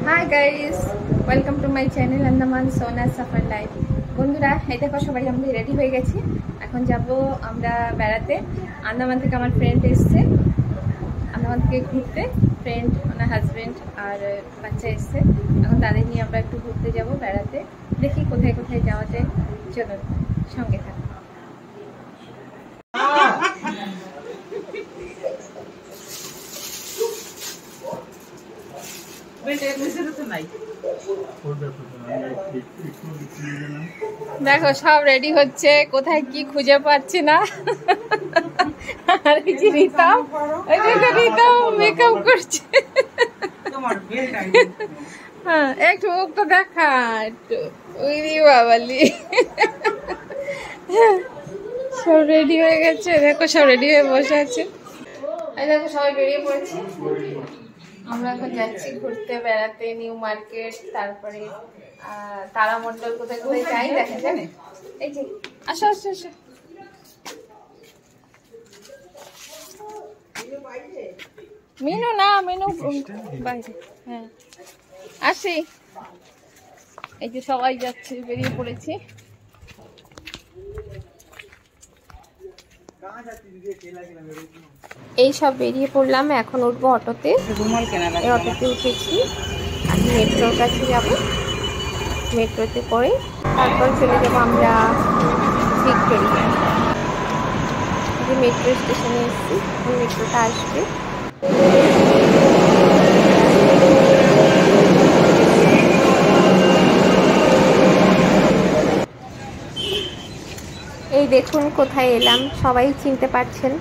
Hi guys, welcome to my channel Andaman সোনা suffer life. বন্ধুরা, এই দেখো সবাই আমরা রেডি হয়ে গেছি। এখন যাব আমরা বেড়াতে। আন্দামান থেকে আমার ফ্রেন্ড এসছে, আন্দামান থেকে ঘুরতে। ফ্রেন্ড, ওনার হাজব্যান্ড আর বাচ্চা এসছে। এখন তাদের নিয়ে আমরা একটু ঘুরতে যাব বেড়াতে। দেখি কোথায় কোথায় যাওয়া যায়। চলুন সঙ্গে থাকুন। দেখো সব রেডি হচ্ছে, কোথায় কি খুঁজে পাচ্ছি না। আর এই যে রিতম, রিতম মেকআপ করছে। হ্যাঁ, একটু মুখটা দেখা একটু। উইরি বাবালি, সব রেডি হয়ে গেছে। দেখো সব রেডি হয়ে বসে আছে। এই দেখো সবাই বেরিয়ে পড়েছি। আমরা এখন যাচ্ছি ঘুরতে, বেড়াতে, নিউ মার্কেট, তারপরে তারামণ্ডল, কোথায় কোথায় যাই দেখা যাবে। এই যে আসো আসো আসো। মিনু না, মিনু বাইরে। হ্যাঁ আসি। এই যে সবাই যাচ্ছে, বেরিয়ে পড়েছি। এই সব বেরিয়ে পড়লাম, এখন উঠবো অটোতে। এই অটোতে উঠেছি, আমি মেট্রোর কাছে যাব। মেট্রোতে করে তারপর চলে যাবো আমরা ভিক্টোরিয়া। যে মেট্রো স্টেশনে এসেছি, মেট্রোটা আসবে। এই দেখুন কোথায় এলাম, সবাই চিনতে পারছেন,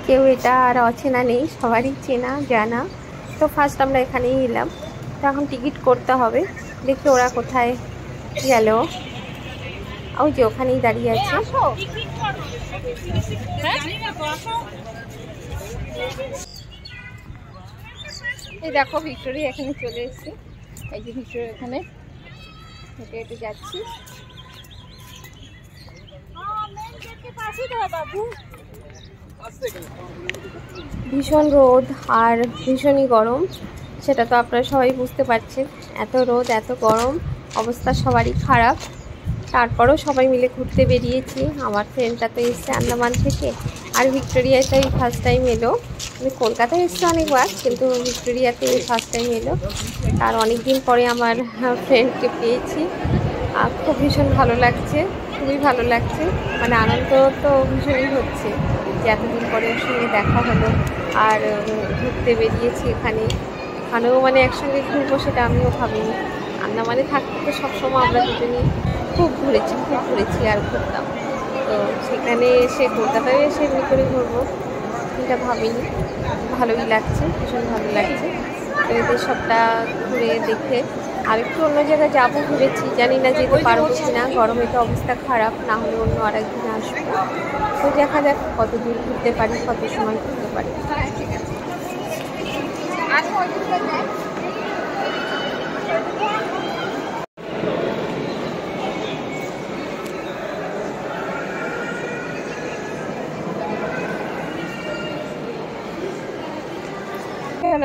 কেউ এটা আর অচেনা নেই, সবারই চেনা জানা। তো ফার্স্ট আমরা এখানেই এলাম, তো এখন টিকিট করতে হবে। দেখি ওরা কোথায় গেল। ওই যে ওখানেই দাঁড়িয়ে আছে। এই দেখো ভিক্টোরিয়া এখানে চলে এসেছি। এই যে ভিক্টোরিয়া এখানে হেঁটে হেঁটে যাচ্ছি। ভীষণ রোদ আর ভীষণই গরম, সেটা তো আপনারা সবাই বুঝতে পারছেন। এত রোদ এত গরম, অবস্থা সবারই খারাপ। তারপরেও সবাই মিলে ঘুরতে বেরিয়েছি। আমার ফ্রেন্ডটা তো এসছে আন্দামান থেকে, আর ভিক্টোরিয়াটাই ফার্স্ট টাইম এলো। আমি কলকাতায় এসেছি অনেকবার, কিন্তু ভিক্টোরিয়াতে ফার্স্ট টাইম এলো। আর অনেক দিন পরে আমার ফ্রেন্ডকে পেয়েছি, আর খুব ভীষণ ভালো লাগছে, খুবই ভালো লাগছে। মানে আনন্দ তো ভীষণই হচ্ছে যে এতদিন পরে ওর সঙ্গে দেখা হলো। আর ঘুরতে বেরিয়েছি এখানেও মানে একসঙ্গে ঘুরবো সেটা আমিও ভাবিনি। আন্দামানে থাকতে তো সবসময় আমরা দুজনই খুব ঘুরেছি আর ঘুরতাম। তো সেখানে এসে কলকাতায় এসে এমনি করে ঘুরবো এটা ভাবিনি। ভালোই লাগছে, ভীষণ ভালো লাগছে। তো এদের সবটা ঘুরে দেখে আর একটু অন্য জায়গায় যাবো ঘুরেছি, জানি না যেতে পারবো কি না। গরমে তো অবস্থা খারাপ, না হলে অন্য আরেকদিন আসবো। তো দেখা যাক কত দূর ঘুরতে পারি, কত সময় ঘুরতে পারি।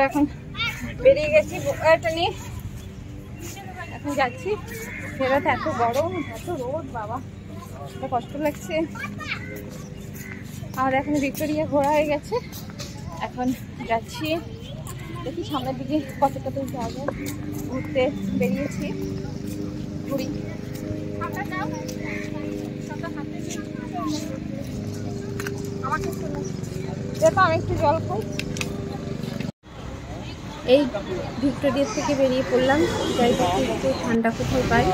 এখন বেরিয়ে গেছি এটা নিয়ে, এখন যাচ্ছি ফেরত। এত গরম, এত রোদ, বাবা এত কষ্ট লাগছে। আর এখন ভিক্টোরিয়া ঘোরা হয়ে গেছে, এখন যাচ্ছি। দেখি সামনের দিকে কতটা দূর যাবো। ঘুরতে বেরিয়েছি, ঘুরি। আমাকে যেহেতু আমি একটু জল খাই। এই ভিক্টোরিয়া থেকে বেরিয়ে পড়লাম, যাই দেখি একটু ঠান্ডা কোথাও পাই।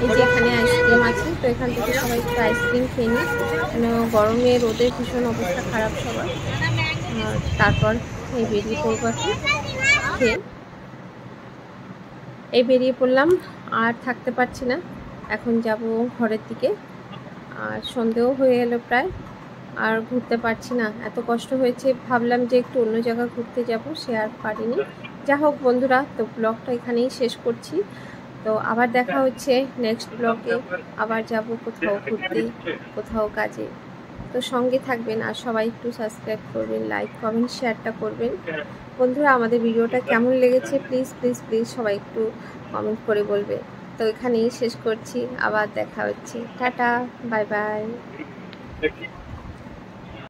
এই যে এখানে আইসক্রিম আছে, তো এখান থেকে সবাই একটু আইসক্রিম খেয়ে নিই। মানে গরমে রোদে ভীষণ অবস্থা খারাপ সবার। তারপর এই বেরিয়ে পড়বো খেয়ে। এই বেরিয়ে পড়লাম, আর থাকতে পারছি না, এখন যাব ঘরের দিকে। আর সন্ধেও হয়ে এলো প্রায়, আর ঘুরতে পারছি না, এত কষ্ট হয়েছে। ভাবলাম যে একটু অন্য জায়গা ঘুরতে যাব, সে আর পারিনি। যা হোক বন্ধুরা, তো ব্লগটা এখানেই শেষ করছি। তো আবার দেখা হচ্ছে নেক্সট ব্লগে। আবার যাব কোথাও ঘুরতে, কোথাও কাজে। তো সঙ্গে থাকবেন, আর সবাই একটু সাবস্ক্রাইব করবেন, লাইক কমেন্ট শেয়ারটা করবেন। বন্ধুরা, আমাদের ভিডিওটা কেমন লেগেছে প্লিজ প্লিজ প্লিজ সবাই একটু কমেন্ট করে বলবে। তো এখানেই শেষ করছি, আবার দেখা হচ্ছে, টাটা, বাই বাই।